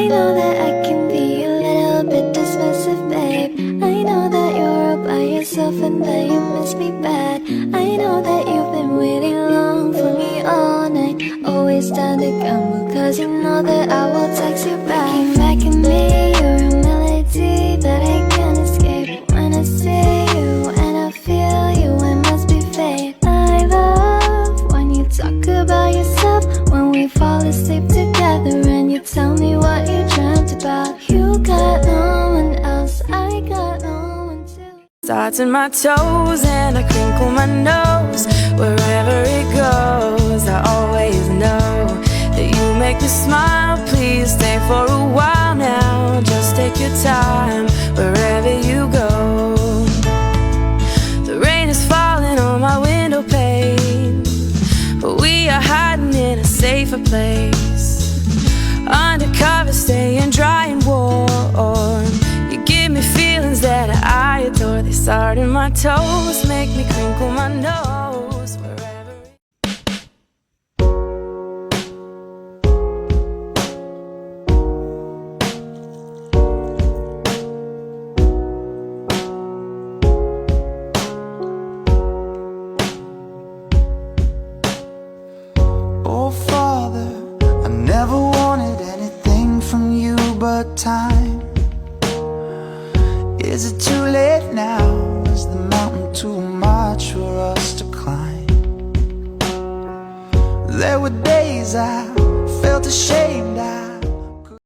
know that I can be a little bit dismissive, babe. I know that you're all by yourself and that you miss me bad. I know that you've been waiting long for me all night. Always down to gamble, cause you know that I will text you back. Looking back at me, you're a melody that I can't escape. When I see you and I feel you, it must be fate. I love when you talk about yourself, when we fall asleep together and you tell me what you dreamt about. You got no one else, I got no one too. Starts in my toes and I crinkle my nose. Wherever it goes, I always know that you make me smile. Please stay for a while now. Just take your time wherever you go. The rain is falling on my window pane, but we are hiding in a safer place. Undercover, staying dry and warm. You give me feelings that I adore. They start in my toes, make me crinkle my nose. Wherever Oh, Father, I never wanted anything from you but time. Is it too late now? Is the mountain too much for us to climb? There were days I felt ashamed. I